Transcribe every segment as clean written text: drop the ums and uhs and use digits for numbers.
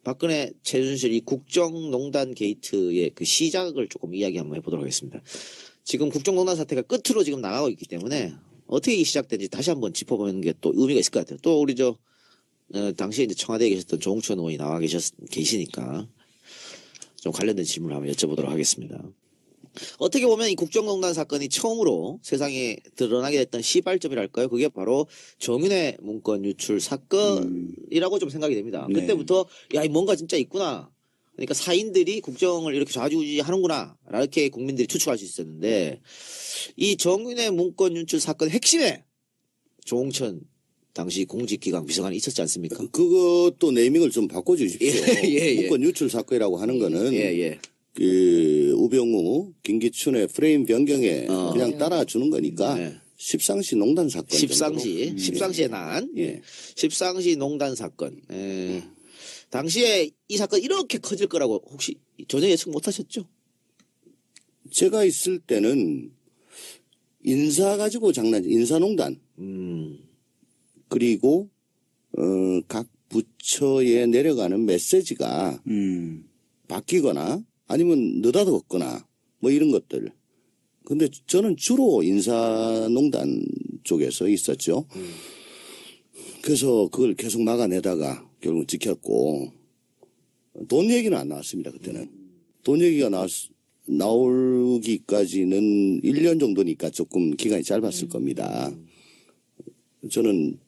박근혜 최순실 이 국정농단 게이트의 그 시작을 조금 이야기 한번 해보도록 하겠습니다. 지금 국정농단 사태가 끝으로 지금 나가고 있기 때문에 어떻게 이 시작된지 다시 한번 짚어보는 게 또 의미가 있을 것 같아요. 또 우리 당시에 이제 청와대에 계셨던 조홍천 의원이 나와 계시니까 좀 관련된 질문을 한번 여쭤보도록 하겠습니다. 어떻게 보면 이 국정농단 사건이 처음으로 세상에 드러나게 됐던 시발점이랄까요? 그게 바로 정윤회 문건 유출 사건이라고 좀 생각이 됩니다. 네. 그때부터 야, 뭔가 진짜 있구나. 그러니까 사인들이 국정을 이렇게 좌지우지 하는구나. 이렇게 국민들이 추측할 수 있었는데 이 정윤회 문건 유출 사건의 핵심에 조홍천 당시 공직기강 비서관이 있었지 않습니까? 그것도 네이밍을 좀 바꿔주십시오. 예. 문건 유출 사건이라고 하는 거는 예. 그 우병우, 김기춘의 프레임 변경에 그냥 따라주는 거니까 네. 십상시 농단 사건. 십상시의 난. 예. 십상시 농단 사건. 당시에 이 사건 이렇게 커질 거라고 혹시 전혀 예측 못 하셨죠? 제가 있을 때는 인사 가지고 인사농단. 그리고 각 부처에 내려가는 메시지가 바뀌거나 아니면 느닷없거나 뭐 이런 것들. 근데 저는 주로 인사농단 쪽에서 있었죠. 그래서 그걸 계속 막아내다가 결국 지켰고 돈 얘기는 안 나왔습니다. 그때는. 돈 얘기가 나오기까지는 1년 정도니까 조금 기간이 짧았을 겁니다. 저는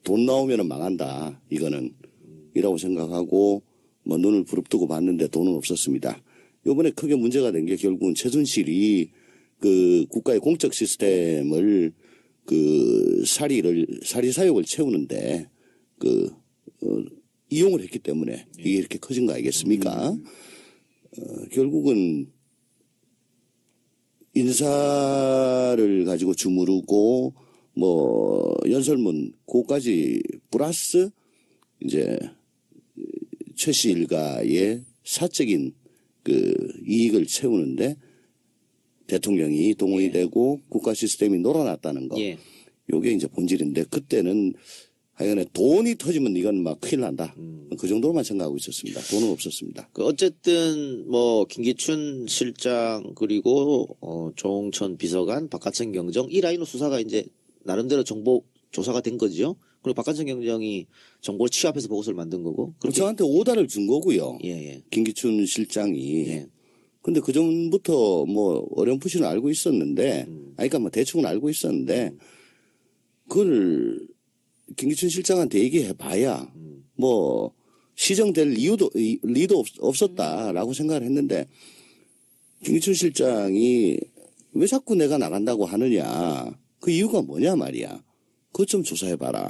돈 나오면 망한다. 이거는. 이라고 생각하고 뭐 눈을 부릅뜨고 봤는데 돈은 없었습니다. 요번에 크게 문제가 된 게 결국은 최순실이 그 국가의 공적 시스템을 그 사리 사욕을 채우는데 이용을 했기 때문에 이게 이렇게 커진 거 아니겠습니까? 결국은 인사를 가지고 주무르고 뭐 연설문 그거까지 플러스 이제 최 씨 일가의 사적인 그 이익을 채우는데 대통령이 동원이 되고 국가 시스템이 놀아났다는 거. 요게 이제 본질인데 그때는 하여간에 돈이 터지면 이건 막 큰일 난다. 그 정도로만 생각하고 있었습니다. 돈은 없었습니다. 어쨌든 뭐 김기춘 실장 그리고 조홍천 비서관, 박하천 경정 이 라인으로 수사가 이제 나름대로 정보 조사가 된 거죠. 그리고 박하천 경정이 정보를 취합해서 보고서를 만든 거고. 저한테 오다를 준 거고요. 예. 김기춘 실장이. 근데 그 전부터 뭐 어렴풋이는 알고 있었는데, 그러니까 뭐 대충은 알고 있었는데, 그걸 김기춘 실장한테 얘기해 봐야 뭐 시정될 리도 없었다라고 생각을 했는데, 김기춘 실장이 왜 자꾸 내가 나간다고 하느냐, 그 이유가 뭐냐 말이야. 그것 좀 조사해 봐라.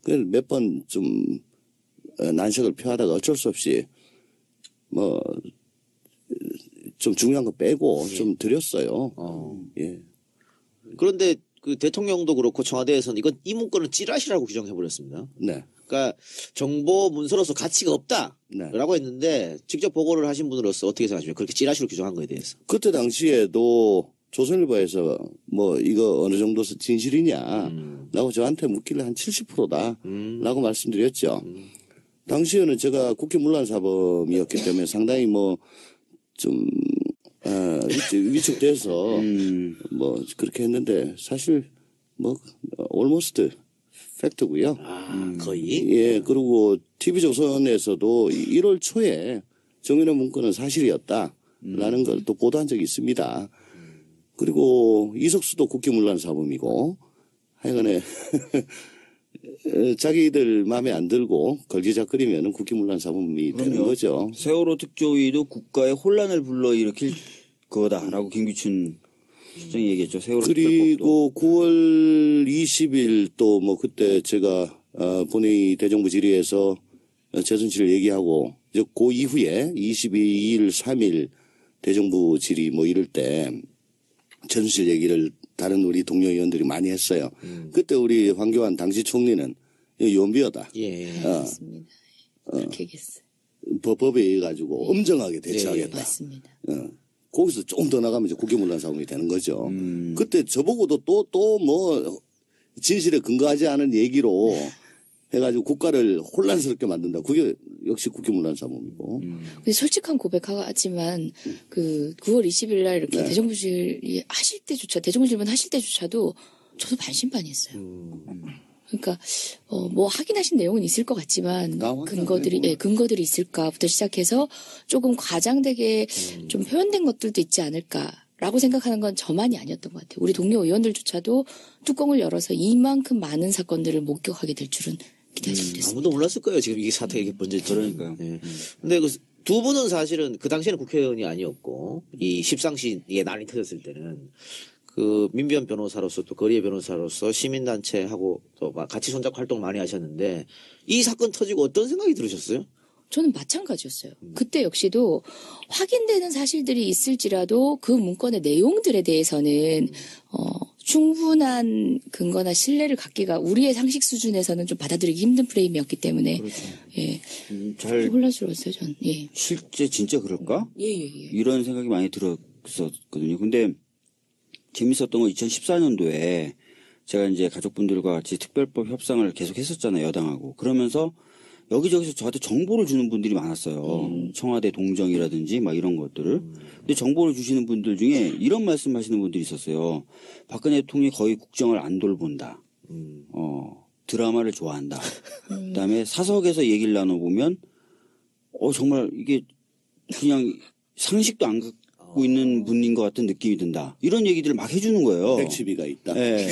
그래서 몇 번 좀 난색을 표하다가 어쩔 수 없이 뭐 좀 중요한 거 빼고 좀 드렸어요. 예. 그런데 그 대통령도 그렇고 청와대에서는 이 문건은 찌라시라고 규정해 버렸습니다. 네. 그러니까 정보 문서로서 가치가 없다라고 했는데 직접 보고를 하신 분으로서 어떻게 생각하십니까? 그렇게 찌라시로 규정한 거에 대해서. 그때 당시에도 조선일보에서 뭐 이거 어느 정도 진실이냐 라고 저한테 묻길래 한 70%다 라고 말씀드렸죠. 당시에는 제가 국회 문란사범이었기 때문에 상당히 뭐 좀 위축돼서 뭐 그렇게 했는데 사실 뭐 almost 팩트고요. 거의. 예. 그리고 TV조선에서도 1월 초에 정윤회 문건은 사실이었다라는 걸 또 보도한 적이 있습니다. 그리고 이석수도 국회 문란사범이고 하여간에 자기들 마음에 안 들고 걸기작거리면 국회 문란사범이 되는 거죠. 세월호 특조위도 국가의 혼란을 불러일으킬 그거다라고 김기춘 실장이 얘기했죠. 세월호 그리고 9월 20일 또 뭐 그때 제가 본회의 대정부 질의에서 최순실 얘기하고 이제 그 이후에 22일 3일 대정부 질의 뭐 이럴 때 최순실 얘기를 다른 우리 동료 의원들이 많이 했어요. 그때 우리 황교안 당시 총리는 연비어다. 맞습니다. 그렇게 얘기했어요. 법에 의해 가지고 엄정하게 대처하겠다. 맞습니다. 거기서 조금 더 나가면 이제 국회문란사범이 되는 거죠. 그때 저보고도 또 뭐 진실에 근거하지 않은 얘기로 해가지고 국가를 혼란스럽게 만든다. 그게 역시 국회문란 사범이고. 근데 솔직한 고백하지만 그 9월 20일 날 이렇게 네. 대정부질 하실 때조차 대정부 질문 하실 때조차도 저도 반신반의했어요. 그러니까 뭐 확인하신 내용은 있을 것 같지만 나 확인 안 근거들이 해보네. 근거들이 있을까부터 시작해서 조금 과장되게 좀 표현된 것들도 있지 않을까라고 생각하는 건 저만이 아니었던 것 같아요. 우리 동료 의원들조차도 뚜껑을 열어서 이만큼 많은 사건들을 목격하게 될 줄은 기대하지 못했습니다. 아무도 몰랐을 거예요. 지금 이게 사태가 이렇게 번질 줄은. 그러니까요. 예. 근데 그 두 분은 사실은 그 당시에는 국회의원이 아니었고 이 십상시 이게 난이 터졌을 때는 그 민변 변호사로서 또 거리의 변호사로서 시민단체하고 또 같이 손잡고 활동을 많이 하셨는데 이 사건 터지고 어떤 생각이 들으셨어요? 저는 마찬가지였어요. 그때 역시도 확인되는 사실들이 있을지라도 그 문건의 내용들에 대해서는 충분한 근거나 신뢰를 갖기가 우리의 상식 수준에서는 좀 받아들이기 힘든 프레임이었기 때문에 예, 잘 좀 혼란스러웠어요. 전 예. 실제 진짜 그럴까? 예. 이런 생각이 많이 들었었거든요. 근데 재밌었던 건 2014년도에 제가 이제 가족분들과 같이 특별법 협상을 계속 했었잖아요. 여당하고. 그러면서 여기저기서 저한테 정보를 주는 분들이 많았어요. 청와대 동정이라든지 막 이런 것들을. 근데 정보를 주시는 분들 중에 이런 말씀 하시는 분들이 있었어요. 박근혜 대통령이 거의 국정을 안 돌본다. 드라마를 좋아한다. 그다음에 사석에서 얘기를 나눠보면 정말 이게 그냥 상식도 안 갖고 있는 분인 것 같은 느낌이 든다. 이런 얘기들을 막 해주는 거예요. 백치비가 있다. 네.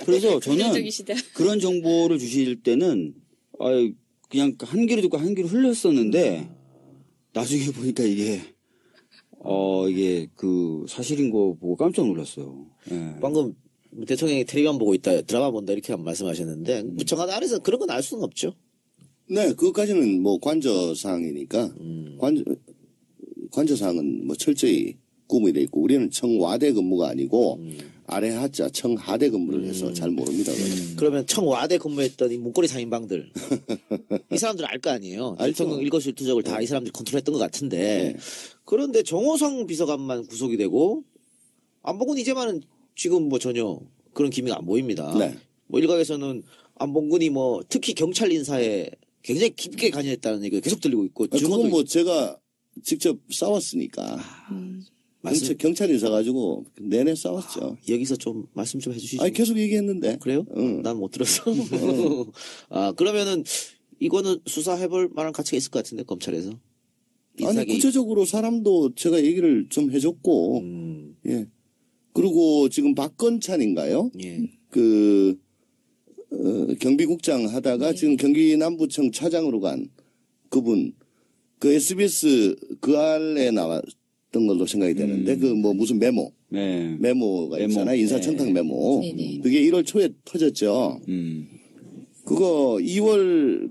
그래서 저는 긍정적이시다. 그런 정보를 주실 때는 그냥 한 귀로 듣고 한 귀로 흘렸었는데 나중에 보니까 이게 그 사실인 거 보고 깜짝 놀랐어요. 예. 방금 대통령이 텔레비전 보고 있다, 드라마 본다 이렇게 말씀하셨는데 청와대 안에서 그런 건 알 수는 없죠. 네, 그것까지는 뭐 관저사항이니까 관저사항은 뭐 철저히 구분이 돼 있고 우리는 청와대 근무가 아니고 아래 하자 청하대 근무를 해서 잘 모릅니다. 그러면 청와대 근무했던 이 문고리 3인방들 이 사람들 알 거 아니에요. 알죠. 대통령 일거수일투족을 다 이 사람들이 컨트롤했던 것 같은데 그런데 정호성 비서관만 구속이 되고 안봉근 이재만은 지금 뭐 전혀 그런 기미가 안 보입니다. 네. 뭐 일각에서는 안봉근이 뭐 특히 경찰 인사에 굉장히 깊게 관여했다는 얘기가 계속 들리고 있고 그건 뭐 제가 직접 싸웠으니까 경찰 인사 가지고 내내 싸웠죠. 여기서 좀 말씀 좀 해주시죠. 아니 계속 얘기했는데. 그래요? 응. 난 못 들었어. 그러면은 이거는 수사해볼 만한 가치가 있을 것 같은데 검찰에서. 아니 구체적으로 사람도 제가 얘기를 좀 해줬고 예. 그리고 지금 박건찬인가요? 예. 경비국장 하다가 지금 경기 남부청 차장으로 간 그분 그 SBS 그 안에 나왔던 걸로 생각이 되는데 그 뭐 무슨 메모가 있잖아요. 인사청탁 메모. 네네. 그게 1월 초에 터졌죠. 그거 2월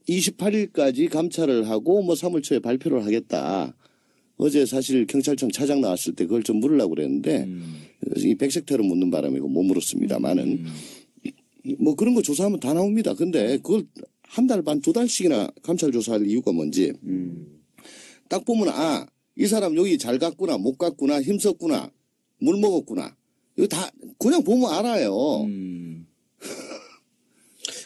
28일까지 감찰을 하고 뭐 3월 초에 발표를 하겠다. 어제 사실 경찰청 차장 나왔을 때 그걸 좀 물으려고 그랬는데 이 백색태로 묻는 바람이고 못 물었습니다만은 뭐 그런 거 조사하면 다 나옵니다. 근데 그걸 한 달 반, 2달씩이나 감찰 조사할 이유가 뭔지 딱 보면 이 사람 여기 잘 갔구나, 못 갔구나, 힘썼구나, 물 먹었구나. 이거 다 그냥 보면 알아요.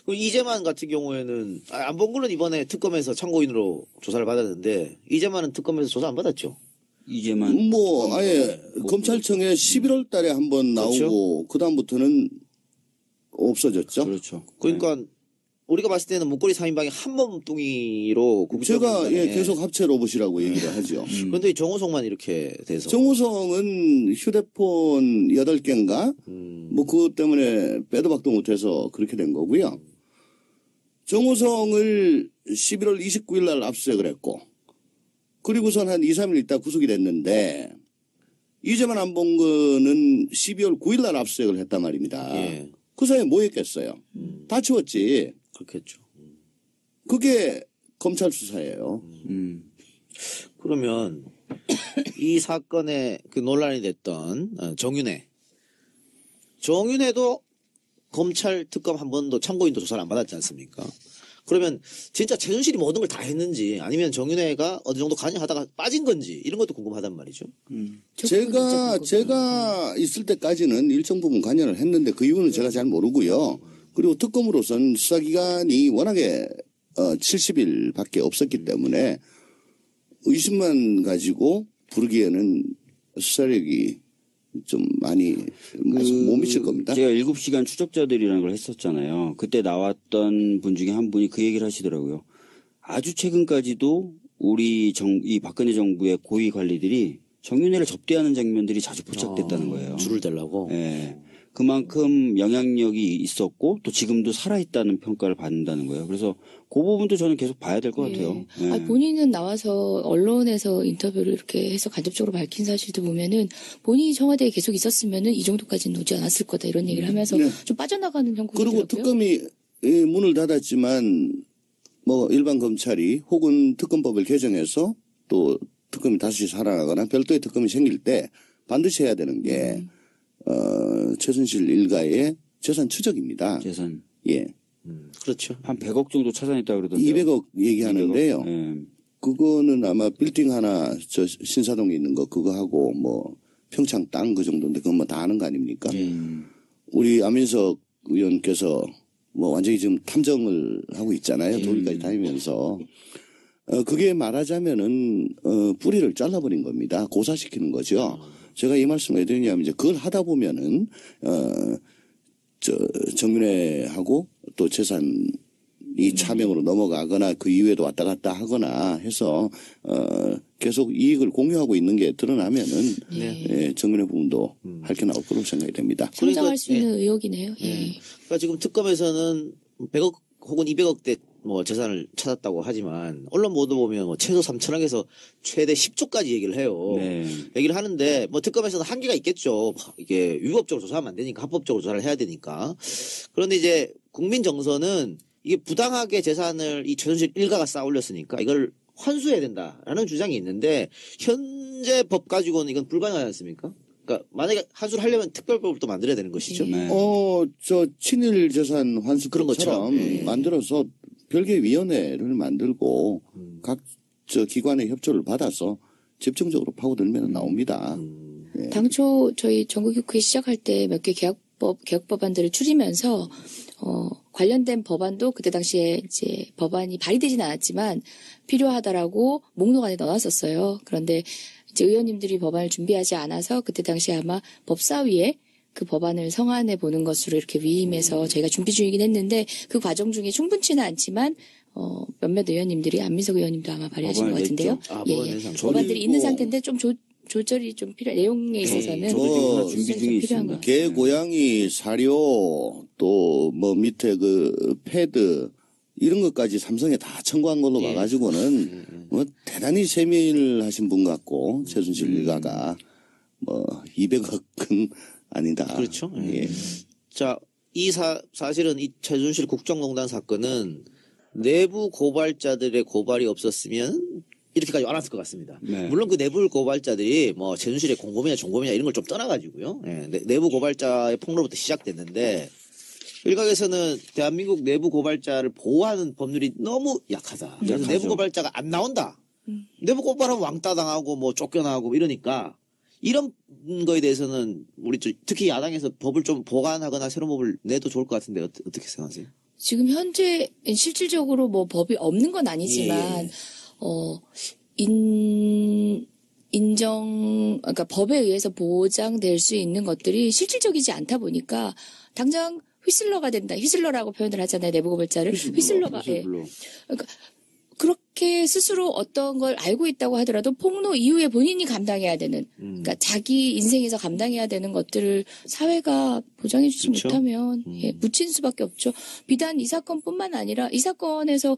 그럼 이재만 같은 경우에는 안봉근은 이번에 특검에서 참고인으로 조사를 받았는데 이재만은 특검에서 조사 안 받았죠. 이제만 뭐 아예 검찰청에 11월 달에 한번 나오고 그다음부터는 없어졌죠. 그렇죠. 그러니까 우리가 봤을 때는 문고리 3인방이 한 몸뚱이로 제가 계속 합체 로봇이라고 얘기를 하죠. 그런데 정호성만 이렇게 돼서 정호성은 휴대폰 8개인가? 뭐 그것 때문에 빼도 박도 못해서 그렇게 된 거고요. 정호성을 11월 29일 날 압수수색을 했고 그리고선 한 2, 3일 있다 구속이 됐는데 이재만 안봉근은 12월 9일 날 압수수색을 했단 말입니다. 예. 그 사이에 뭐 했겠어요? 다 치웠지. 그렇겠죠. 그게 검찰 수사예요. 그러면 이 사건에 그 논란이 됐던 정윤회도 검찰 특검 한 번도 참고인도 조사를 안 받았지 않습니까? 그러면 진짜 최순실이 모든 걸 다 했는지 아니면 정윤회가 어느 정도 관여하다가 빠진 건지 이런 것도 궁금하단 말이죠. 제가 있을 때까지는 일정 부분 관여를 했는데 그 이유는 제가 잘 모르고요. 그리고 특검으로선 수사기관이 워낙에 70일밖에 없었기 때문에 의심만 가지고 부르기에는 수사력이 좀 많이 못 미칠 겁니다. 제가 7시간 추적자들이라는 걸 했었잖아요. 그때 나왔던 분 중에 한 분이 그 얘기를 하시더라고요. 아주 최근까지도 이 박근혜 정부의 고위 관리들이 정윤회를 접대하는 장면들이 자주 포착됐다는 거예요. 줄을 대려고. 예. 그만큼 영향력이 있었고 또 지금도 살아있다는 평가를 받는다는 거예요. 그래서 그 부분도 저는 계속 봐야 될 것 같아요. 예. 아, 본인은 나와서 언론에서 인터뷰를 이렇게 해서 간접적으로 밝힌 사실도 보면은 본인이 청와대에 계속 있었으면은 이 정도까지는 오지 않았을 거다 이런 얘기를 하면서 네. 좀 빠져나가는 형국이 그리고 있더라고요. 특검이 문을 닫았지만 뭐 일반 검찰이 혹은 특검법을 개정해서 또 특검이 다시 살아나거나 별도의 특검이 생길 때 반드시 해야 되는 게 최순실 일가의 재산 추적입니다. 재산 예. 그렇죠. 한 100억 정도 찾아냈다 그러던데요. 200억 얘기하는데요. 200억? 예. 그거는 아마 빌딩 하나 저 신사동에 있는 거 그거 하고 뭐 평창 땅 그 정도인데 그건 뭐 다 아는 거 아닙니까? 우리 안민석 의원께서 뭐 완전히 지금 탐정을 하고 있잖아요. 독일까지 다니면서. 그게 말하자면은 뿌리를 잘라버린 겁니다. 고사시키는 거죠. 제가 이 말씀을 왜 드리냐면 이제 그걸 하다 보면은 정윤회하고 또 재산이 차명으로 넘어가거나 그 이후에도 왔다 갔다 하거나 해서 계속 이익을 공유하고 있는 게 드러나면은 예, 정윤회 부분도 밝혀 나올 거로 생각이 됩니다. 상정할 수 그러니까, 있는 의혹이네요. 예. 그러니까 지금 특검에서는 100억 혹은 200억대 뭐 재산을 찾았다고 하지만 언론 보도 보면 뭐 최소 3천억에서 최대 10조까지 얘기를 해요. 네. 얘기를 하는데 뭐 특검에서는 한계가 있겠죠. 이게 위법적으로 조사하면 안 되니까 합법적으로 조사를 해야 되니까. 그런데 이제 국민 정서는 이게 부당하게 재산을 이 최순실 일가가 쌓아 올렸으니까 이걸 환수해야 된다라는 주장이 있는데 현재 법 가지고는 이건 불가능하지 않습니까? 그러니까 만약에 환수를 하려면 특별법을 또 만들어야 되는 것이죠. 네. 저 친일 재산 환수 그런 것처럼 것처럼. 만들어서 별개 위원회를 만들고 각 저 기관의 협조를 받아서 집중적으로 파고들면 나옵니다. 예. 당초 저희 전국교회 시작할 때 몇 개 개혁법안들을 추리면서 관련된 법안도 그때 당시에 이제 법안이 발의되진 않았지만 필요하다라고 목록 안에 넣어놨었어요. 그런데 이제 의원님들이 법안을 준비하지 않아서 그때 당시에 아마 법사위에 그 법안을 성안해 보는 것으로 이렇게 위임해서 저희가 준비 중이긴 했는데 그 과정 중에 충분치는 않지만 몇몇 의원님들이 안민석 의원님도 아마 발의하신 것 법안을 같은데요. 냈죠. 아, 예, 법안을 예. 낸 법안들이 있는 상태인데 좀 조절이 좀 내용에 있어서는 저도 지금 하나 뭐, 준비 좀 중에 필요한 있습니다. 것 개, 고양이, 사료, 또 뭐 밑에 그 패드 이런 것까지 삼성에 다 청구한 걸로 봐가지고는 뭐 대단히 세밀하신 분 같고 최순실 일가가 뭐 200억은 아니다. 그렇죠. 예. 자, 사실은 이 최순실 국정농단 사건은 내부 고발자들의 고발이 없었으면 이렇게까지 안 왔을 것 같습니다. 네. 물론 그 내부 고발자들이 뭐 최순실의 공범이냐 종범이냐 이런 걸 좀 떠나가지고요. 예, 내부 고발자의 폭로부터 시작됐는데 일각에서는 대한민국 내부 고발자를 보호하는 법률이 너무 약하다. 그래서 약하죠. 내부 고발자가 안 나온다. 내부 고발하면 왕따 당하고 뭐 쫓겨나고 뭐 이러니까 이런 거에 대해서는 우리 특히 야당에서 법을 좀 보완하거나 새로운 법을 내도 좋을 것 같은데 어떻게 생각하세요? 지금 현재 실질적으로 뭐 법이 없는 건 아니지만 그러니까 법에 의해서 보장될 수 있는 것들이 실질적이지 않다 보니까 당장 휘슬러가 된다. 휘슬러라고 표현을 하잖아요. 내부 고발자를. 휘슬러가. 예. 그러니까 그렇게 스스로 어떤 걸 알고 있다고 하더라도 폭로 이후에 본인이 감당해야 되는 그러니까 자기 인생에서 감당해야 되는 것들을 사회가 보장해 주지 그렇죠. 못하면 예, 묻힌 수밖에 없죠. 비단 이 사건뿐만 아니라 이 사건에서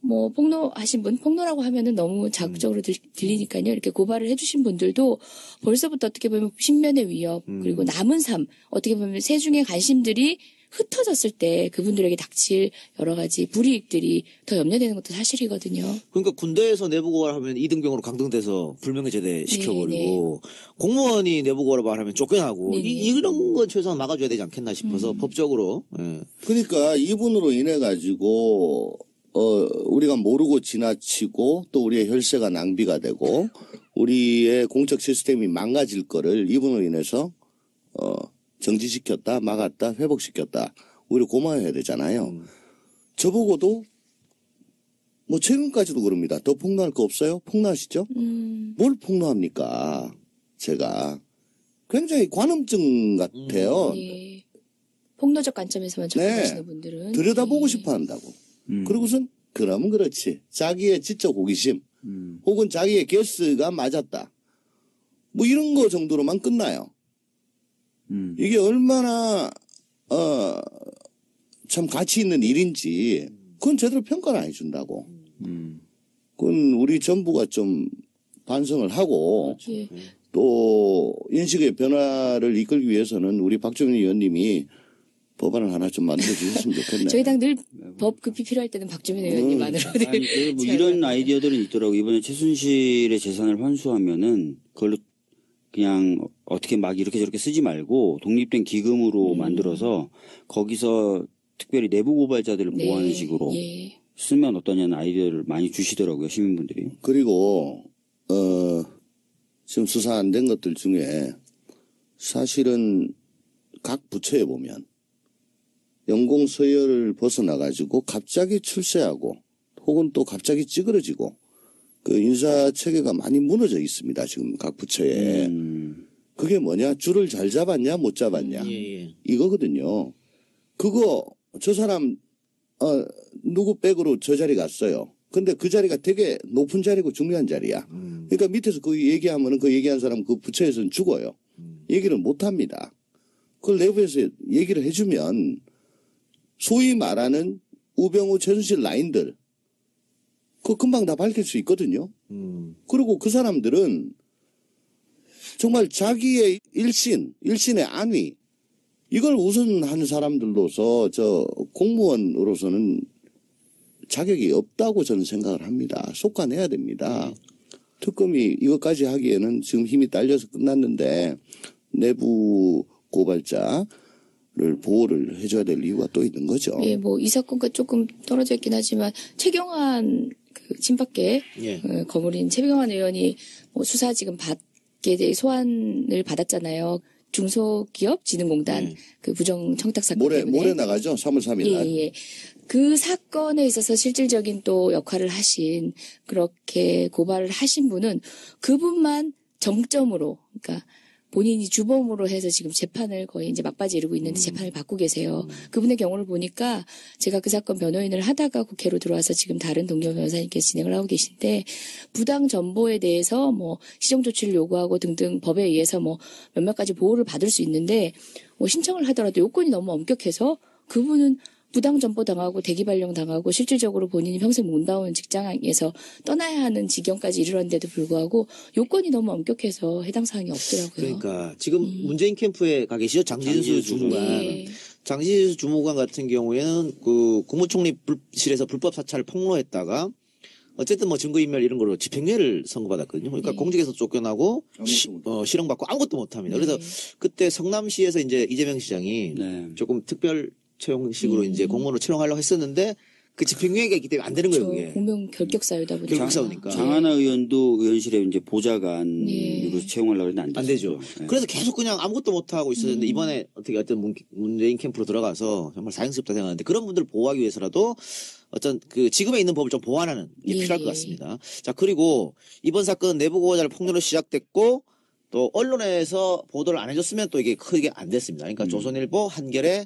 뭐 폭로하신 분, 폭로라고 하면은 너무 자극적으로 들리니까요. 이렇게 고발을 해주신 분들도 벌써부터 어떻게 보면 신변의 위협 그리고 남은 삶 어떻게 보면 세중의 관심들이 흩어졌을 때 그분들에게 닥칠 여러 가지 불이익들이 더 염려되는 것도 사실이거든요. 그러니까 군대에서 내부 고발하면 이등병으로 강등돼서 불명예 제대 시켜버리고 공무원이 내부 고발하면 쫓겨나고 네네. 이런 건 최소한 막아줘야 되지 않겠나 싶어서 법적으로. 예. 그러니까 이분으로 인해 가지고 우리가 모르고 지나치고 또 우리의 혈세가 낭비가 되고 우리의 공적 시스템이 망가질 거를 이분으로 인해서 정지시켰다, 막았다, 회복시켰다. 우리 고마워해야 되잖아요. 저보고도 뭐 최근까지도 그럽니다. 더 폭로할 거 없어요? 폭로하시죠? 뭘 폭로합니까? 제가 굉장히 관음증 같아요. 예. 폭로적 관점에서만 접근하시는 분들은 들여다보고 예. 싶어 한다고. 그러고선 그러면 그렇지. 자기의 지적 호기심 혹은 자기의 게스가 맞았다. 뭐 이런 거 정도로만 끝나요. 이게 얼마나 참 가치 있는 일인지 그건 제대로 평가를 안 해준다고. 그건 우리 정부가 좀 반성을 하고 예. 또 인식의 변화를 이끌기 위해서는 우리 박정희 의원님이 법안을 하나 좀 만들어 주셨으면 좋겠네요. 저희 당 늘 법 급히 필요할 때는 박주민 의원님만으로 아니, 뭐 이런 아이디어들은 있더라고. 이번에 최순실의 재산을 환수하면은 그걸로 그냥 어떻게 막 이렇게 저렇게 쓰지 말고 독립된 기금으로 만들어서 거기서 특별히 내부 고발자들을 네. 보호하는 식으로 예. 쓰면 어떠냐는 아이디어를 많이 주시더라고요, 시민분들이. 그리고 지금 수사 안 된 것들 중에 사실은 각 부처에 보면 연공 서열을 벗어나 가지고 갑자기 출세하고 혹은 또 갑자기 찌그러지고 그 인사 체계가 많이 무너져 있습니다. 지금 각 부처에. 그게 뭐냐? 줄을 잘 잡았냐 못 잡았냐 예. 이거거든요. 그거 저 사람 누구 백으로 저 자리 갔어요. 근데 그 자리가 되게 높은 자리고 중요한 자리야. 그러니까 밑에서 그 얘기하면은 그 얘기한 사람 그 부처에서는 죽어요. 얘기를 못 합니다. 그걸 내부에서 얘기를 해주면 소위 말하는 우병우 최순실 라인들 그거 금방 다 밝힐 수 있거든요. 그리고 그 사람들은 정말 자기의 일신의 안위 이걸 우선하는 사람들로서 저 공무원으로서는 자격이 없다고 저는 생각을 합니다. 속아내야 됩니다. 특검이 이것까지 하기에는 지금 힘이 딸려서 끝났는데 내부 고발자를 보호를 해줘야 될 이유가 또 있는 거죠. 예, 뭐 이 사건과 조금 떨어져 있긴 하지만 최경환 그 친박계 예. 거물인 최경환 의원이 뭐 수사 지금 받게 돼 소환을 받았잖아요. 중소기업진흥공단 그 부정 청탁 사건 때문에 모레 나가죠. 3월 3일 날. 예. 그 사건에 있어서 실질적인 또 역할을 하신 그렇게 고발을 하신 분은 그분만 정점으로 그러니까 본인이 주범으로 해서 지금 재판을 거의 이제 막바지 이르고 있는데 재판을 받고 계세요. 그분의 경우를 보니까 제가 그 사건 변호인을 하다가 국회로 들어와서 지금 다른 동료 변호사님께서 진행을 하고 계신데 부당 정보에 대해서 뭐 시정 조치를 요구하고 등등 법에 의해서 뭐 몇몇 가지 보호를 받을 수 있는데 뭐 신청을 하더라도 요건이 너무 엄격해서 그분은 부당 전보 당하고 대기 발령 당하고 실질적으로 본인이 평생 못 나오는 직장에서 떠나야 하는 지경까지 이르렀는데도 불구하고 요건이 너무 엄격해서 해당 사항이 없더라고요. 그러니까 지금 문재인 캠프에 가 계시죠. 장진수 주무관. 네. 장진수 주무관 같은 경우에는 그 국무총리실에서 불법 사찰을 폭로했다가 어쨌든 뭐 증거인멸 이런 걸로 집행유예를 선고받았거든요. 그러니까 네. 공직에서 쫓겨나고 실형받고 아무것도 못합니다. 그래서 그때 성남시에서 이제 이재명 시장이 네. 조금 특별 채용식으로 이제 공무원으로 채용하려고 했었는데 그 집행유예가 있기 때문에 안 되는 거예요. 그게. 공명 결격 사유다 보니까. 결격 사유니까. 장하나 의원도 의원실에 이제 보좌관으로 네. 채용하려고 했는데 안 되죠. 네. 그래서 계속 그냥 아무것도 못하고 있었는데 이번에 어떻게 어떤 문재인 캠프로 들어가서 정말 사행스럽다 생각하는데 그런 분들을 보호하기 위해서라도 어떤 그 지금에 있는 법을 좀 보완하는 게 예. 필요할 것 같습니다. 자, 그리고 이번 사건 내부 고발자를 폭로로 시작됐고 또 언론에서 보도를 안 해줬으면 또 이게 크게 안 됐습니다. 그러니까 조선일보, 한겨레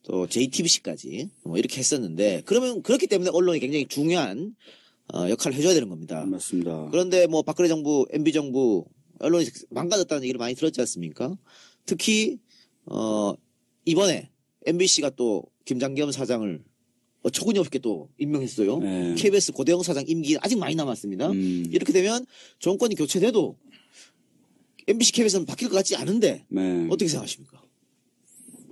또 JTBC까지 뭐 이렇게 했었는데 그러면 그렇기 때문에 언론이 굉장히 중요한 역할을 해줘야 되는 겁니다. 맞습니다. 그런데 뭐 박근혜 정부, MB 정부 언론이 망가졌다는 얘기를 많이 들었지 않습니까? 특히 이번에 MBC가 또 김장겸 사장을 어처구니없게 또 임명했어요. 네. KBS 고대영 사장 임기 아직 많이 남았습니다. 이렇게 되면 정권이 교체돼도 MBC, KBS는 바뀔 것 같지 않은데 네. 어떻게 생각하십니까?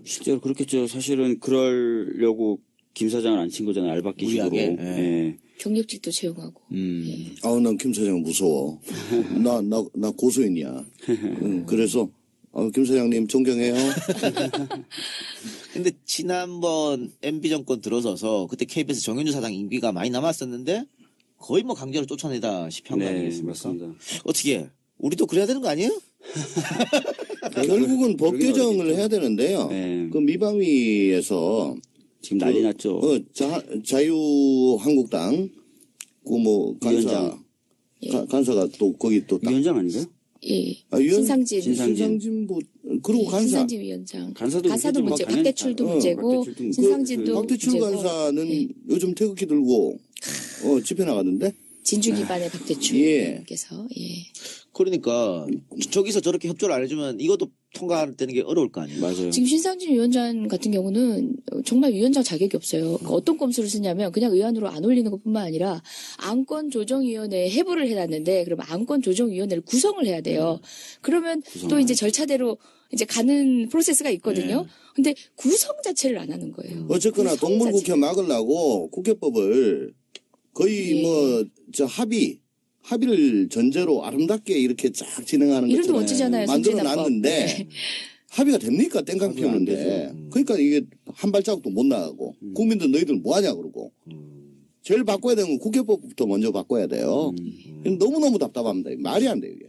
실제로 그렇겠죠. 사실은 그러려고 김 사장을 안 친 거잖아요. 알바끼식으로. 무리하게, 예. 경력직도 채용하고. 아우 난 김 사장 무서워. 나 고소인이야. 그래서 김 사장님 존경해요. 근데 지난번 MB 정권 들어서서 그때 KBS 정현주 사장 임기가 많이 남았었는데 거의 뭐 강제로 쫓아내다시피 한 거 네, 아니겠습니까? 맞습니다. 어떻게 해? 우리도 그래야 되는 거 아니에요? 결국은 법 그러긴 개정을 어렵겠죠. 해야 되는데요. 네. 그 미방위에서 지금 난리 났죠. 자유한국당 그 뭐 간사 위원장. 예. 간사가 또 거기 또 딱. 위원장 아닌가요? 예. 아, 신상진. 신상진 뭐 그리고 예, 간사. 신상진 위원장. 간사도 문제. 당연히 박대출도 다- 문제고 박대출도 신상진도 박대출 문제고. 간사는 예. 요즘 태극기 들고 집회 나가던데. 진주 기반의 박대출께서 예. 그러니까 저기서 저렇게 협조를 안 해주면 이것도 통과되는 게 어려울 거 아니에요. 맞아요. 지금 신상진 위원장 같은 경우는 정말 위원장 자격이 없어요. 그러니까 어떤 꼼수를 쓰냐면 그냥 의안으로 안 올리는 것뿐만 아니라 안건조정위원회에 해부를 해놨는데 그러면 안건조정위원회를 구성을 해야 돼요. 그러면 또 이제 절차대로 이제 가는 프로세스가 있거든요. 근데 구성 자체를 안 하는 거예요. 어쨌거나 구성 동물국회 자체를. 막으려고 국회법을 거의 예. 뭐 저 합의를 전제로 아름답게 이렇게 쫙 진행하는 이름도 것처럼 멋지잖아요. 만들어 선진화법. 놨는데 네. 합의가 됩니까? 땡깡 합의가 안 피우는데. 되죠. 그러니까 이게 한 발자국도 못 나가고 국민들 너희들 뭐 하냐 그러고 제일 바꿔야 되는 건 국회법부터 먼저 바꿔야 돼요. 너무너무 답답합니다. 말이 안 돼요 이게.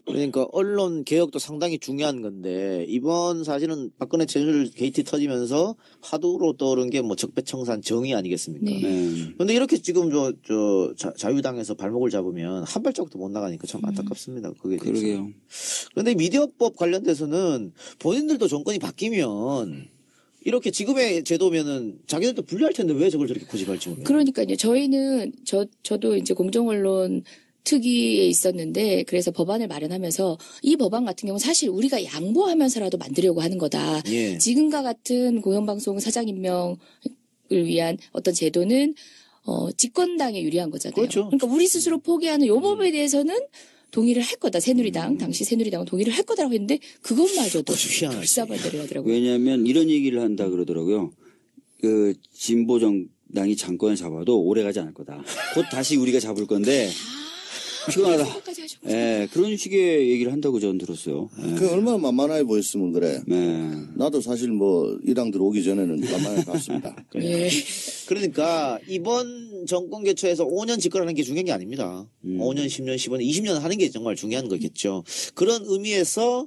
그러니까 언론 개혁도 상당히 중요한 건데 이번 사실은 박근혜 채널 게이트 터지면서 화두로 떠오른 게 뭐 적폐청산 정의 아니겠습니까? 네. 네. 근데 이렇게 지금 자유당에서 발목을 잡으면 한 발자국도 못 나가니까 참 안타깝습니다. 그게 진짜. 그러게요. 그런데 미디어법 관련돼서는 본인들도 정권이 바뀌면 이렇게 지금의 제도면은 자기들도 불리할 텐데 왜 저걸 저렇게 고집할지 모르겠어요. 그러니까요. 저희는 저도 이제 공정언론 특위에 있었는데 그래서 법안을 마련하면서 이 법안 같은 경우는 사실 우리가 양보하면서라도 만들려고 하는 거다. 예. 지금과 같은 공영방송 사장 임명을 위한 어떤 제도는 집권당에 유리한 거잖아요. 그렇죠. 그러니까 우리 스스로 포기하는 요 법에 대해서는 동의를 할 거다. 새누리당 당시 새누리당은 동의를 할 거다라고 했는데 그것마저도 아주 희한하지. 불사발대를 하더라고요. 왜냐하면 이런 얘기를 한다 그러더라고요. 그 진보 정당이 장권을 잡아도 오래 가지 않을 거다. 곧 다시 우리가 잡을 건데 피곤하다. 생각까지 하셨고. 예, 그런 식의 얘기를 한다고 저는 들었어요. 예. 그 얼마나 만만하게 보였으면 그래. 네. 나도 사실 뭐 이 당 들어오기 전에는 만만하게 봤습니다. 예. 그러니까 이번 정권 개최에서 5년 집권하는 게 중요한 게 아닙니다. 5년, 10년, 15년, 20년 하는 게 정말 중요한 거겠죠. 그런 의미에서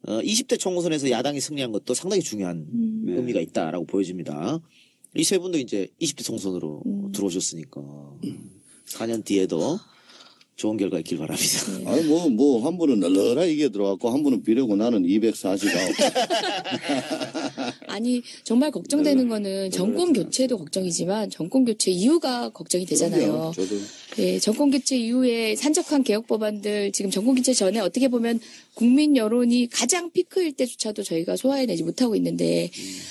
20대 총선에서 야당이 승리한 것도 상당히 중요한 의미가 있다라고 보여집니다. 이 세 분도 이제 20대 총선으로 들어오셨으니까 4년 뒤에도 좋은 결과 있길 바랍니다. 아니 한 분은 널널하게 이게 들어왔고 한 분은 비례고 나는 249. 아니 정말 걱정되는 거는 정권 교체도 걱정이지만 정권 교체 이유가 걱정이 되잖아요. 저도 네, 정권 교체 이후에 산적한 개혁 법안들 지금 정권 교체 전에 어떻게 보면 국민 여론이 가장 피크일 때조차도 저희가 소화해내지 못하고 있는데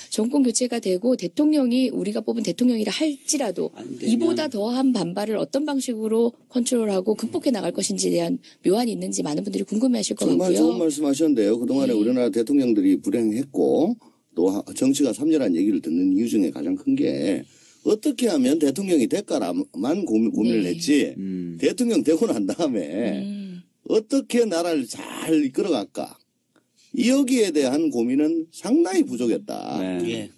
정권 교체가 되고 대통령이 우리가 뽑은 대통령이라 할지라도 안 되면- 이보다 더한 반발을 어떤 방식으로 컨트롤하고 극복해 나갈 것인지에 대한 묘안이 있는지 많은 분들이 궁금해하실 것 정말 좋은 같고요. 말씀하셨는데요. 그동안에 우리나라 대통령들이 불행했고 또 정치가 삼려라는 얘기를 듣는 이유 중에 가장 큰 게 어떻게 하면 대통령이 될까만 고민을 네. 했지 대통령 되고 난 다음에 어떻게 나라를 잘 이끌어갈까 여기에 대한 고민은 상당히 부족했다. 네. 예.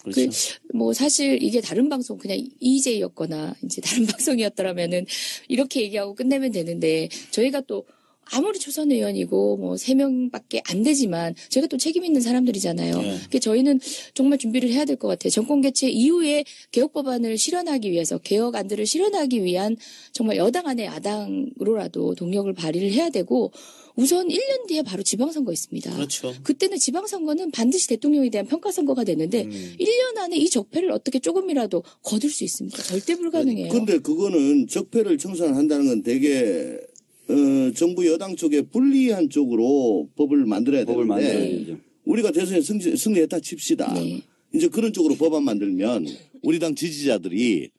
그렇죠. 뭐 사실 이게 다른 방송 그냥 EJ였거나 이제 다른 방송이었더라면은 이렇게 얘기하고 끝내면 되는데 저희가 또 아무리 초선 의원이고 뭐 3명밖에 안 되지만 저희가 또 책임 있는 사람들이잖아요. 네. 그러니까 저희는 정말 준비를 해야 될 것 같아요. 정권 개최 이후에 개혁 법안을 실현하기 위해서 개혁안들을 실현하기 위한 정말 여당 안에 야당으로라도 동력을 발휘를 해야 되고 우선 1년 뒤에 바로 지방선거 있습니다. 그렇죠. 그때는 지방선거는 반드시 대통령에 대한 평가선거가 되는데 1년 안에 이 적폐를 어떻게 조금이라도 거둘 수 있습니까? 절대 불가능해요. 근데 그거는 적폐를 청산한다는 건 되게 정부 여당 쪽에 불리한 쪽으로 법을 만들어야 법을 만들어야 되는데 되죠. 우리가 대선에 승리했다 칩시다. 네. 이제 그런 쪽으로 법안 만들면 우리 당 지지자들이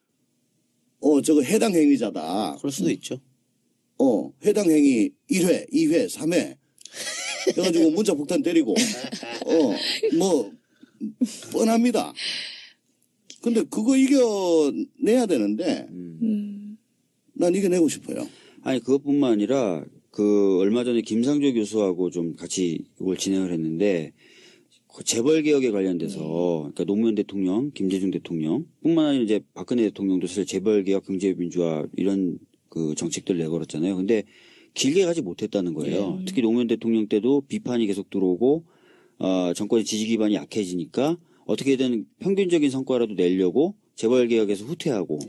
저거 해당 행위자다. 그럴 수도 있죠. 해당 행위 1회, 2회, 3회 해가지고 문자 폭탄 때리고 뭐 뻔합니다. 근데 그거 이겨내야 되는데 난 이겨내고 싶어요. 아니 그것뿐만 아니라 그 얼마 전에 김상조 교수하고 좀 같이 이걸 진행을 했는데 그 재벌 개혁에 관련돼서 그러니까 노무현 대통령, 김대중 대통령뿐만 아니라 이제 박근혜 대통령도 사실 재벌 개혁, 경제 민주화 이런 그 정책들을 내걸었잖아요. 근데 길게 가지 못했다는 거예요. 특히 노무현 대통령 때도 비판이 계속 들어오고 정권의 지지 기반이 약해지니까 어떻게든 평균적인 성과라도 내려고 재벌개혁에서 후퇴하고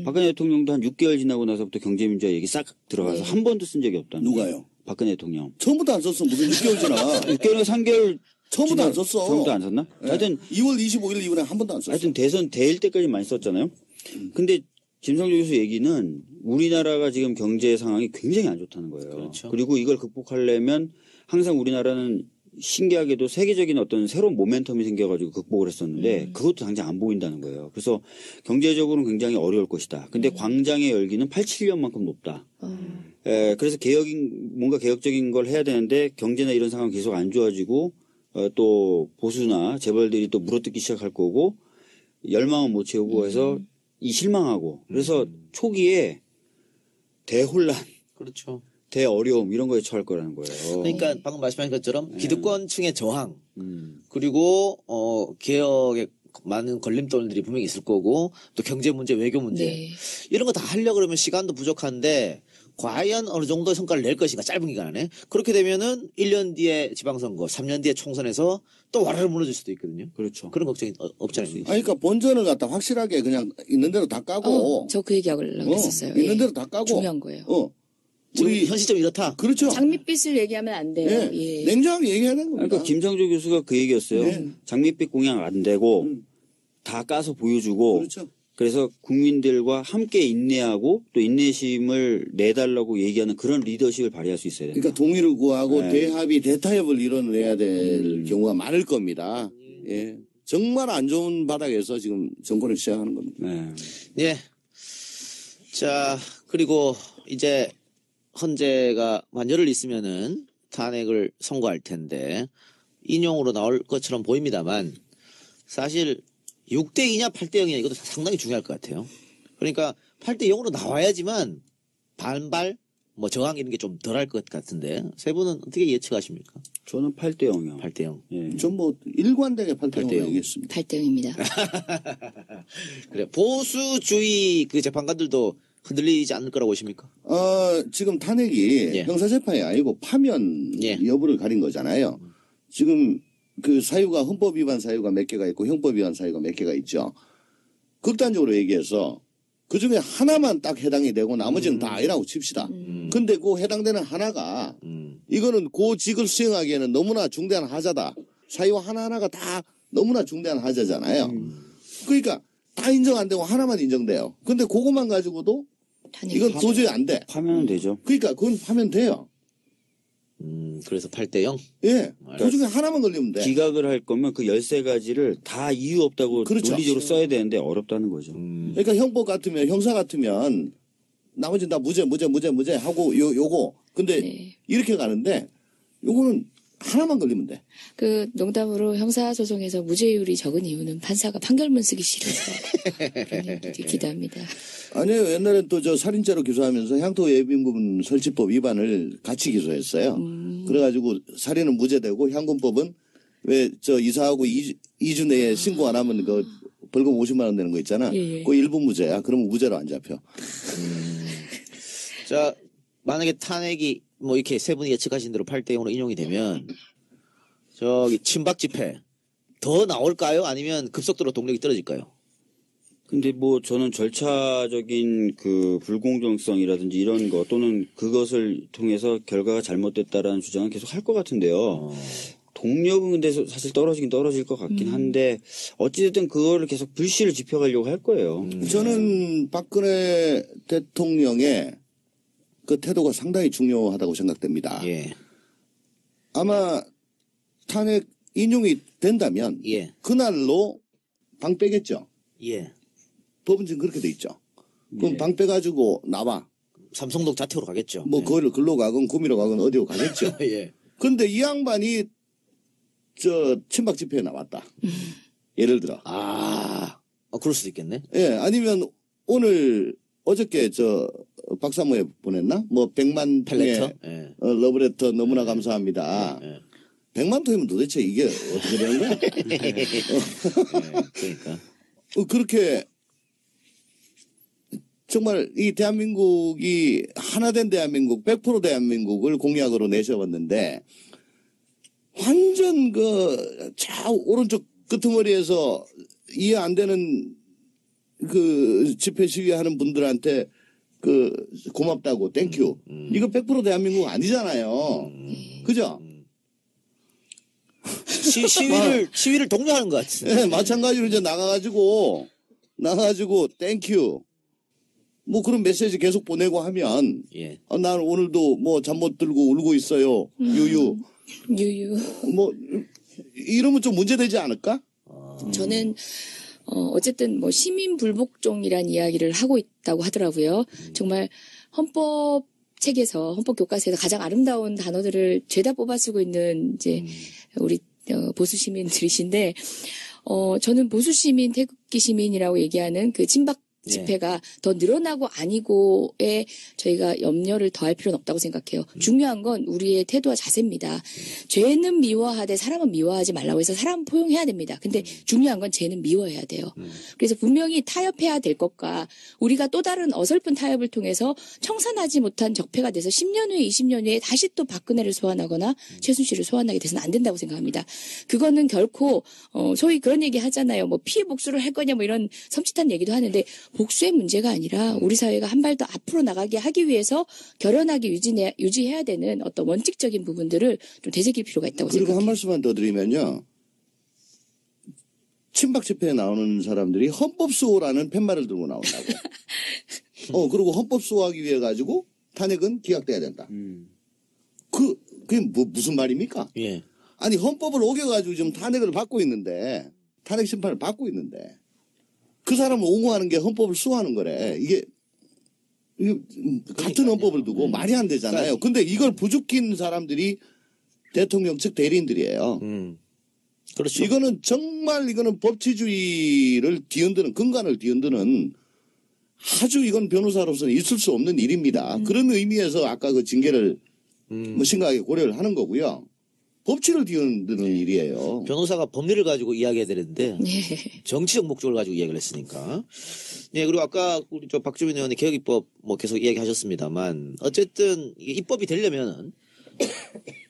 박근혜 대통령도 한 6개월 지나고 나서부터 경제민주화 얘기 싹 들어가서 한 번도 쓴 적이 없다는 누가요? 거예요. 박근혜 대통령. 처음부터 안 썼어. 무슨 6개월 지나. 6개월에 3개월 처음부터 안 썼어. 처음부터 안 썼나? 예. 하여튼 2월 25일 이후에 한 번도 안 썼어. 하여튼 대선 대일 때까지 많이 썼잖아요. 근데 김성조 교수 얘기는 우리나라가 지금 경제 상황이 굉장히 안 좋다는 거예요. 그렇죠. 그리고 이걸 극복하려면 항상 우리나라는 신기하게도 세계적인 어떤 새로운 모멘텀이 생겨가지고 극복을 했었는데 그것도 당장 안 보인다는 거예요. 그래서 경제적으로는 굉장히 어려울 것이다. 근데 광장의 열기는 87년만큼 높다. 그래서 뭔가 개혁적인 걸 해야 되는데 경제나 이런 상황 계속 안 좋아지고 또 보수나 재벌들이 또 물어뜯기 시작할 거고 열망은 못 채우고 해서 이 실망하고 그래서 초기에 대혼란, 그렇죠. 대어려움 이런 거에 처할 거라는 거예요. 그러니까 방금 말씀하신 것처럼 기득권층의 저항 그리고 개혁에 많은 걸림돌들이 분명히 있을 거고 또 경제 문제, 외교 문제 네. 이런 거 다 하려고 그러면 시간도 부족한데 과연 어느 정도의 성과를 낼 것인가 짧은 기간에 그렇게 되면은 1년 뒤에 지방선거, 3년 뒤에 총선에서 또 와르르 무너질 수도 있거든요. 그렇죠. 그런 걱정이 없잖아요. 아니, 그러니까 본전을 갖다 확실하게 그냥 있는 대로 다 까고. 저 그 얘기하려고 했었어요. 있는 대로 다 까고. 중요한 거예요. 지금 우리 현 시점 이렇다. 그렇죠. 장밋빛을 얘기하면 안 돼요. 예. 예. 냉정하게 얘기해야 되는 겁니다. 그러니까 김성조 교수가 그 얘기였어요. 네. 장밋빛 공약 안 되고 다 까서 보여주고 그렇죠. 그래서 국민들과 함께 인내하고 또 인내심을 내달라고 얘기하는 그런 리더십을 발휘할 수 있어야 돼요. 그러니까 동의를 구하고 네. 대합의 대타협을 이뤄내야 될 경우가 많을 겁니다. 예. 정말 안 좋은 바닥에서 지금 정권을 시작하는 겁니다. 네. 예. 자, 그리고 이제 헌재가 만열을 있으면은 탄핵을 선고할 텐데 인용으로 나올 것처럼 보입니다만 사실 6대 2냐 8대 0이냐 이것도 상당히 중요할 것 같아요. 그러니까 8대 0으로 나와야지만 반발, 뭐 저항 이런 게 좀 덜 할 것 같은데 세 분은 어떻게 예측하십니까? 저는 8대 0이요. 8대 0. 예. 전 뭐 일관되게 8대 0 얘기했습니다. 8대0입니다. 그래 보수주의 그 재판관들도 흔들리지 않을 거라고 보십니까? 지금 탄핵이 예. 형사재판이 아니고 파면 예. 여부를 가린 거잖아요. 지금 그 사유가 헌법 위반 사유가 몇 개가 있고 형법 위반 사유가 몇 개가 있죠. 극단적으로 얘기해서 그 중에 하나만 딱 해당이 되고 나머지는 다 아니라고 칩시다. 근데 그 해당되는 하나가 이거는 그 직을 수행하기에는 너무나 중대한 하자다. 사유 하나하나가 다 너무나 중대한 하자잖아요. 그러니까 다 인정 안 되고 하나만 인정돼요. 근데 그것만 가지고도 이건 도저히 안 돼. 파면은 되죠. 그러니까 그건 하면 돼요. 그래서 8대 0. 예. 그 중에 하나만 걸리면 돼. 기각을 할 거면 그 13가지를 다 이유 없다고 그렇죠. 논리적으로 써야 되는데 어렵다는 거죠. 그러니까 형법 같으면 형사 같으면 나머지는 다 무죄 하고 요거 근데 네. 이렇게 가는데 요거는 하나만 걸리면 돼. 그 농담으로 형사소송에서 무죄율이 적은 이유는 판사가 판결문 쓰기 싫어서 그런 일들이 기대합니다. 아니에요. 옛날엔 또 저 살인죄로 기소하면서 향토 예비임금 설치법 위반을 같이 기소했어요. 그래가지고 살인은 무죄되고 향금법은 왜 저 이사하고 2주 내에 신고 안 하면 그 벌금 50만 원 내는 거 있잖아. 예. 그거 일부 무죄야. 그러면 무죄로 안 잡혀. 자, 만약에 탄핵이 뭐 이렇게 세 분이 예측하신 대로 8대 0으로 인용이 되면 저기 친박 집회 더 나올까요? 아니면 급속도로 동력이 떨어질까요? 근데 뭐 저는 절차적인 그 불공정성이라든지 이런 거 또는 그것을 통해서 결과가 잘못됐다라는 주장은 계속 할 것 같은데요. 동력은 근데 사실 떨어지긴 떨어질 것 같긴 한데 어찌됐든 그거를 계속 불씨를 지펴가려고 할 거예요. 저는 박근혜 대통령의 그 태도가 상당히 중요하다고 생각됩니다. 예. 아마 탄핵 인용이 된다면 예. 그날로 방 빼겠죠. 예. 법은 지금 그렇게 돼 있죠. 그럼 방 빼가지고 나와. 삼성동 자택으로 가겠죠. 뭐 거기를 글로 가건 구미로 가건 어디로 가겠죠. 예. 근데 이 양반이 저 친박 집회에 나왔다. 예를 들어. 그럴 수도 있겠네. 예, 아니면 오늘 어저께 저 박사모에 보냈나? 뭐 100만 펠레터? 통의 예. 러브레터 너무나 감사합니다. 예. 100만 통이면 도대체 이게 어떻게 되는 거야? 그러니까. 그렇게 정말 이 대한민국이 하나된 대한민국, 100% 대한민국을 공약으로 내세웠는데 완전 그 좌우 오른쪽 끄트머리에서 이해 안 되는 그 집회 시위하는 분들한테 그 고맙다고 땡큐. 이거 100% 대한민국 아니잖아요. 그죠? 시위를 독려하는 것 같은데. 네, 마찬가지로 이제 나가가지고 땡큐. 뭐 그런 메시지 계속 보내고 하면 예. 난 오늘도 뭐 잠 못 들고 울고 있어요. 유유. 뭐 이러면 좀 문제되지 않을까? 저는 어쨌든 뭐 시민 불복종이란 이야기를 하고 있다고 하더라고요. 정말 헌법 책에서 헌법 교과서에서 가장 아름다운 단어들을 죄다 뽑아 쓰고 있는 이제 우리 보수 시민들이신데 저는 보수 시민, 태극기 시민이라고 얘기하는 그 친박 집회가 더 늘어나고 아니고에 저희가 염려를 더할 필요는 없다고 생각해요. 중요한 건 우리의 태도와 자세입니다. 죄는 미워하되 사람은 미워하지 말라고 해서 사람 포용해야 됩니다. 근데 중요한 건 죄는 미워해야 돼요. 그래서 분명히 타협해야 될 것과 우리가 또 다른 어설픈 타협을 통해서 청산하지 못한 적폐가 돼서 10년 후에 20년 후에 다시 또 박근혜를 소환하거나 최순실을 소환하게 돼서는 안 된다고 생각합니다. 그거는 결코 소위 그런 얘기 하잖아요. 뭐 피해 복수를 할 거냐 뭐 이런 섬찟한 얘기도 하는데 복수의 문제가 아니라 우리 사회가 한 발 더 앞으로 나가게 하기 위해서 결연하게 유지해야 되는 어떤 원칙적인 부분들을 좀 되새길 필요가 있다고 그리고 생각해요. 한 말씀만 더 드리면요. 친박 집회에 나오는 사람들이 헌법수호라는 팻말을 들고 나온다고. 그리고 헌법수호하기 위해 가지고 탄핵은 기각돼야 된다. 그게 무슨 말입니까? 예. 아니 헌법을 어겨가지고 지금 탄핵을 받고 있는데 탄핵 심판을 받고 있는데 그 사람을 옹호하는 게 헌법을 수호하는 거래. 이게 같은 헌법을 두고 말이 안 되잖아요. 근데 이걸 부추긴 사람들이 대통령 측 대리인들이에요. 그렇죠. 이거는 정말 법치주의를 뒤흔드는 근간을 뒤흔드는 아주 이건 변호사로서는 있을 수 없는 일입니다. 그런 의미에서 아까 그 징계를 뭐 심각하게 고려를 하는 거고요. 법치를 뒤흔드는 일이에요. 변호사가 법리를 가지고 이야기해야 되는데 정치적 목적을 가지고 이야기를 했으니까. 네, 그리고 아까 우리 저 박주민 의원이 개혁입법 뭐 계속 이야기하셨습니다만 어쨌든 이게 입법이 되려면은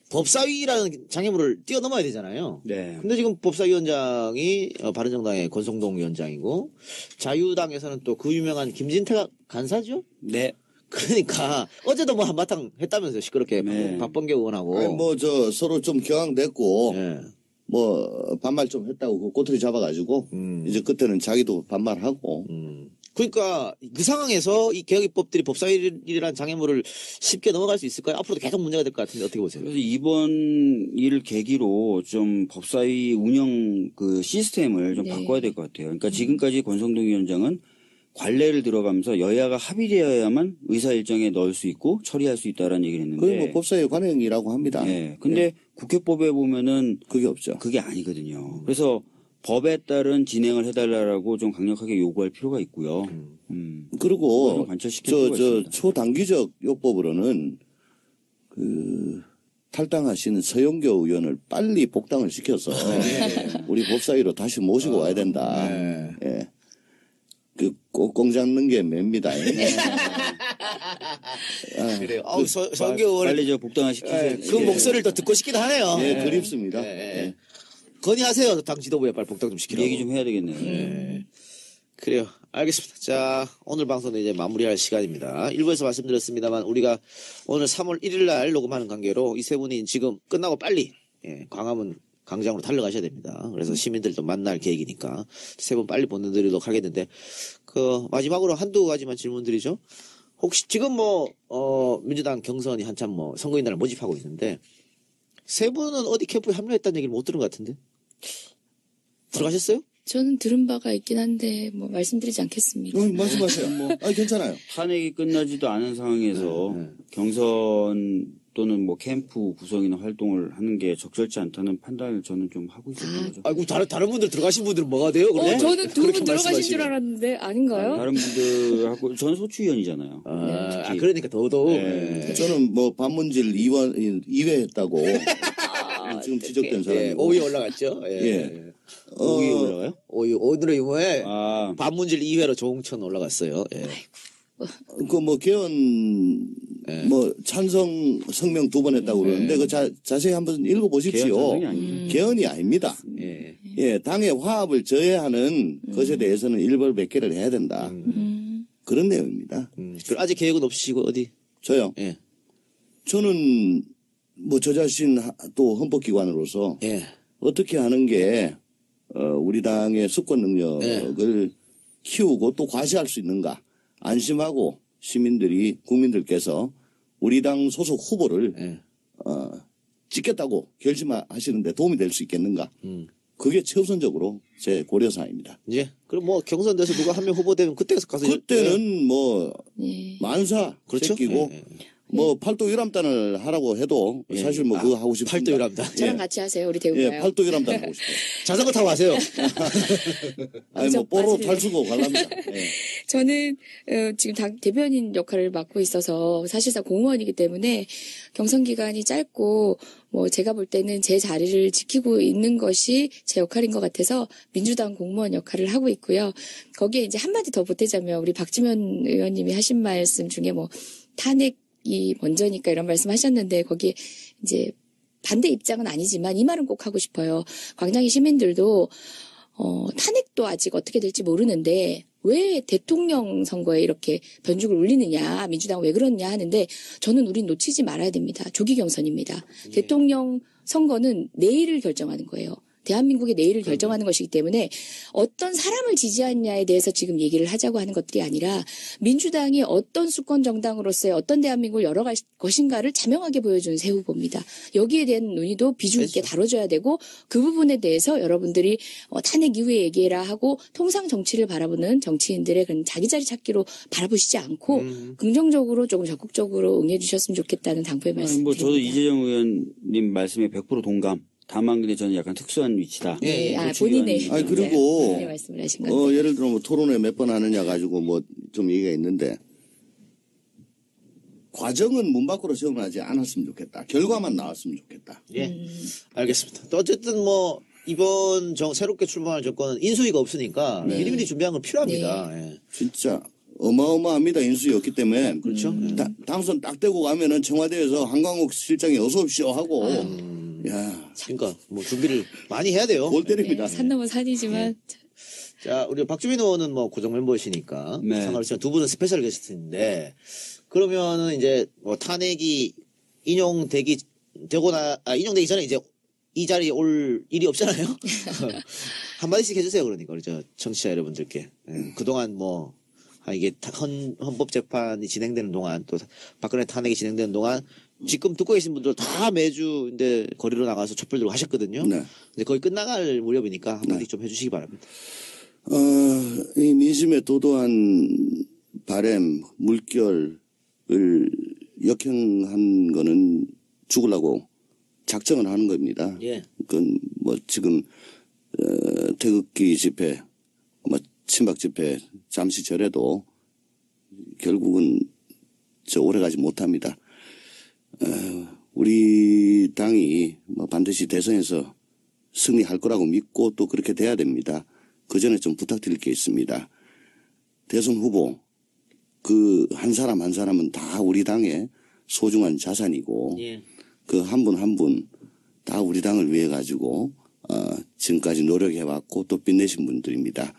법사위라는 장애물을 뛰어넘어야 되잖아요. 네. 근데 지금 법사위원장이 바른정당의 권성동 위원장이고 자유당에서는 또 그 유명한 김진태가 간사죠? 네. 그러니까 어제도 뭐 한바탕 했다면서요. 시끄럽게 네. 박범계 의원하고. 아니, 뭐 저 서로 좀 격앙됐고 예. 뭐 반말 좀 했다고 그 꼬투리 잡아가지고 이제 그때는 자기도 반말하고 그러니까 그 상황에서 이 개혁입법들이 법사위라는 장애물을 쉽게 넘어갈 수 있을까요? 앞으로도 계속 문제가 될 것 같은데 어떻게 보세요? 그래서 이번 일을 계기로 좀 법사위 운영 그 시스템을 좀 네. 바꿔야 될 것 같아요. 그러니까 지금까지 권성동 위원장은 관례를 들어가면서 여야가 합의되어야만 의사 일정에 넣을 수 있고 처리할 수 있다라는 얘기를 그게 뭐 했는데. 법사위 관행이라고 합니다. 네. 근데 국회법에 보면은 그게 없죠. 그게 아니거든요. 그래서 법에 따른 진행을 해달라고 좀 강력하게 요구할 필요가 있고요. 그리고 좀 관철시킬 필요가 저 있습니다. 초단기적 요법으로는 그 탈당하신 서영교 의원을 빨리 복당을 시켜서 우리 법사위로 다시 모시고 와야 된다. 예. 그 꽁 잡는 게 맵니다. 그래요. 서영교 의원 빨리 저 복당을 시키세요. 그 목소리를 더 듣고 싶긴 하네요. 예, 그립습니다. 예. 건의하세요. 당 지도부에 빨리 복당 좀 시키라고. 얘기 좀 해야 되겠네요. 그래요. 알겠습니다. 자, 오늘 방송은 이제 마무리할 시간입니다. 일부에서 말씀드렸습니다만 우리가 오늘 3월 1일 날 녹음하는 관계로 이 세 분이 지금 끝나고 빨리 광화문 광장으로 달려가셔야 됩니다. 그래서 시민들도 만날 계획이니까 세 분 빨리 보내드리도록 하겠는데 그 마지막으로 한두 가지만 질문드리죠. 혹시 지금 민주당 경선이 한참 선거인단을 모집하고 있는데 세 분은 어디 캠프에 합류했다는 얘기를 못 들은 것 같은데 들어가셨어요? 저는 들은 바가 있긴 한데 뭐 말씀드리지 않겠습니다. 말씀하세요. 괜찮아요. 탄핵이 끝나지도 않은 상황에서 경선 또는 뭐 캠프 구성이나 활동을 하는 게 적절치 않다는 판단을 저는 좀 하고 있었던 거죠. 아이고 다른 분들 들어가신 분들은 뭐가 돼요? 그러면? 저는 두 그렇게 분 들어가신 줄 말씀하시면. 알았는데 아닌가요? 다른 분들하고 저는 소추위원이잖아요. 그러니까 더더욱. 네. 저는 뭐 반문질 2회 했다고 지금 지적된 사람이고 5위 올라갔죠. 예. 5위에 올라가요? 5위 오늘의 유무에 아, 반문질 2회로 조홍천 올라갔어요. 예. 그 뭐 개헌 뭐 찬성 성명 2번 했다고 그러는데 그 자세히 한번 읽어보십시오. 개헌 찬성이 아니죠. 개헌이 아닙니다. 예. 예, 당의 화합을 저해하는 것에 대해서는 일벌백계를 해야 된다. 그런 내용입니다. 그럼 아직 계획은 없으시고 어디? 저요. 예. 저는 뭐 저 자신 또 헌법기관으로서 예. 어떻게 하는 게 우리 당의 수권 능력을 키우고 또 과시할 수 있는가. 안심하고 시민들이 국민들께서 우리 당 소속 후보를 예. 찍겠다고 결심하시는데 도움이 될 수 있겠는가. 그게 최우선적으로 제 고려사항입니다. 예. 그럼 뭐 경선돼서 누가 한 명 후보되면 그때 가서 그때는 뭐 예. 만사 그렇죠. 제끼고 예. 뭐 팔도 유람단을 하라고 해도 예. 사실 뭐 그거 하고 싶습니다. 팔도 유람단. 저랑 예. 같이 하세요. 우리 예, 대우가요. 팔도 유람단 하고 싶어요. 자전거 타고 가세요. 아니 뭐 완전 뽀로 빠지네. 탈수고 갈랍니다. 예. 저는 지금 당 대변인 역할을 맡고 있어서 사실상 공무원이기 때문에 경선 기간이 짧고 뭐 제가 볼 때는 제 자리를 지키고 있는 것이 제 역할인 것 같아서 민주당 공무원 역할을 하고 있고요. 거기에 이제 한마디 더 보태자면 우리 박지원 의원님이 하신 말씀 중에 뭐 탄핵이 먼저니까 이런 말씀 하셨는데 거기에 이제 반대 입장은 아니지만 이 말은 꼭 하고 싶어요. 광장의 시민들도 탄핵도 아직 어떻게 될지 모르는데 왜 대통령 선거에 이렇게 변죽을 울리느냐, 민주당은 왜 그러냐 하는데 저는 우린 놓치지 말아야 됩니다. 조기 경선입니다. 대통령 선거는 내일을 결정하는 거예요. 대한민국의 내일을 결정하는 것이기 때문에 어떤 사람을 지지하느냐에 대해서 지금 얘기를 하자고 하는 것들이 아니라 민주당이 어떤 수권 정당으로서의 어떤 대한민국을 열어갈 것인가를 자명하게 보여준 새 후보입니다. 여기에 대한 논의도 비중 있게 다뤄줘야 되고 그 부분에 대해서 여러분들이 탄핵 이후에 얘기해라 하고 통상 정치를 바라보는 정치인들의 그런 자기 자리 찾기로 바라보시지 않고 긍정적으로 조금 적극적으로 응해주셨으면 좋겠다는 당부의 말씀 뭐 저도 드립니다. 이재정 의원님 말씀에 100% 동감. 다만 근데 저는 약간 특수한 위치다. 네, 조치 본인의 기간이. 아니, 그리고 본인의 말씀을 하신 건데. 예를 들어 뭐 토론회 몇 번 하느냐 가지고 뭐 좀 얘기가 있는데 과정은 문 밖으로 세워나지 않았으면 좋겠다. 결과만 나왔으면 좋겠다. 예. 알겠습니다. 또 어쨌든 뭐 이번 새롭게 출마할 정권은 인수위가 없으니까 미리미리 준비한 건 필요합니다. 예. 진짜 어마어마합니다. 인수였기 때문에. 그렇죠. 당선 딱 되고 가면은 청와대에서 한광욱 실장이 어서 오십시오 하고 야, 그러니까 뭐 준비를 많이 해야 돼요. 골 때립니다. 산 넘어 산이지만 자, 우리 박주민 의원은 뭐 고정 멤버이시니까 네. 상관없지만 두 분은 스페셜 게스트인데 그러면은 이제 뭐 탄핵이 인용되기 전에 이제 이 자리에 올 일이 없잖아요. 한마디씩 해주세요. 그러니까 우리 저 청취자 여러분들께 그동안 뭐 이게 헌법 재판이 진행되는 동안 또 박근혜 탄핵이 진행되는 동안 지금 듣고 계신 분들 다 매주 이제 거리로 나가서 촛불 들고 하셨거든요. 네. 이제 거의 끝나갈 무렵이니까 한마디 좀 해주시기 바랍니다. 이 민심의 도도한 바램, 물결을 역행한 거는 죽으려고 작정을 하는 겁니다. 예. 그건 뭐 지금 태극기 집회, 뭐 친박 집회 잠시 전에도 결국은 오래 가지 못합니다. 우리 당이 뭐 반드시 대선에서 승리할 거라고 믿고 또 그렇게 돼야 됩니다. 그 전에 좀 부탁드릴 게 있습니다. 대선 후보 그 한 사람 한 사람은 다 우리 당의 소중한 자산이고 예. 그 한 분 한 분 다 우리 당을 위해 가지고 지금까지 노력해왔고 또 빛내신 분들입니다.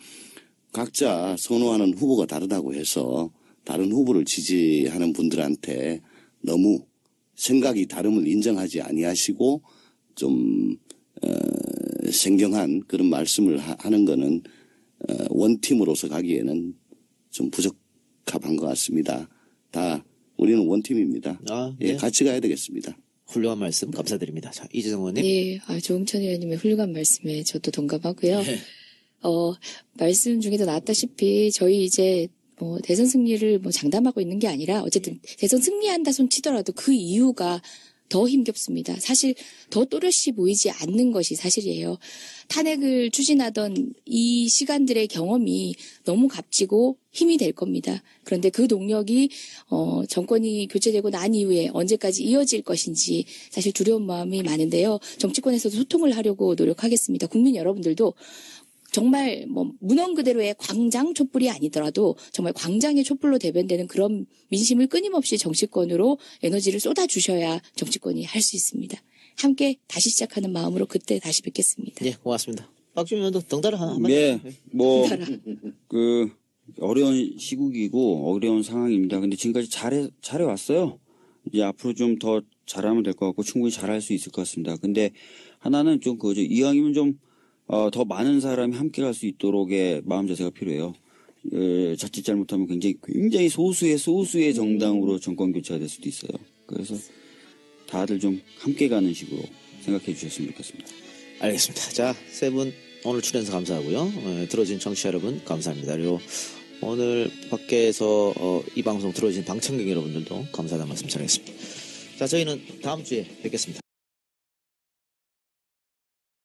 각자 선호하는 후보가 다르다고 해서 다른 후보를 지지하는 분들한테 너무 생각이 다름을 인정하지 아니하시고 좀 생경한 그런 말씀을 하는 거는 원팀으로서 가기에는 좀 부적합한 것 같습니다. 다 우리는 원팀입니다. 네. 같이 가야 되겠습니다. 훌륭한 말씀 감사드립니다. 자, 이재정 의원님. 네, 조홍천 의원님의 훌륭한 말씀에 저도 동감하고요. 네. 말씀 중에도 나왔다시피 저희 이제 뭐 대선 승리를 뭐 장담하고 있는 게 아니라 어쨌든 대선 승리한다 손 치더라도 그 이유가 더 힘겹습니다. 사실 더 또렷이 보이지 않는 것이 사실이에요. 탄핵을 추진하던 이 시간들의 경험이 너무 값지고 힘이 될 겁니다. 그런데 그 동력이 정권이 교체되고 난 이후에 언제까지 이어질 것인지 사실 두려운 마음이 많은데요. 정치권에서도 소통을 하려고 노력하겠습니다. 국민 여러분들도 정말 뭐 문헌 그대로의 광장 촛불이 아니더라도 정말 광장의 촛불로 대변되는 그런 민심을 끊임없이 정치권으로 에너지를 쏟아주셔야 정치권이 할 수 있습니다. 함께 다시 시작하는 마음으로 그때 다시 뵙겠습니다. 예, 고맙습니다. 박주민 의원도 덩달아 한마디. 네, 뭐 그 어려운 시국이고 어려운 상황입니다. 근데 지금까지 잘해 왔어요. 이제 앞으로 좀 더 잘하면 될 것 같고 충분히 잘할 수 있을 것 같습니다. 근데 하나는 좀 그거죠. 이왕이면 좀 더 많은 사람이 함께 갈 수 있도록의 마음 자세가 필요해요. 자칫 잘못하면 굉장히 소수의 정당으로 정권 교체가 될 수도 있어요. 그래서 다들 좀 함께 가는 식으로 생각해 주셨으면 좋겠습니다. 알겠습니다. 자, 세 분 오늘 출연해서 감사하고요. 들어주신 청취자 여러분 감사합니다. 그리고 오늘 밖에서 이 방송 들어주신 방청객 여러분들도 감사하다는 말씀 전하겠습니다. 자, 저희는 다음 주에 뵙겠습니다.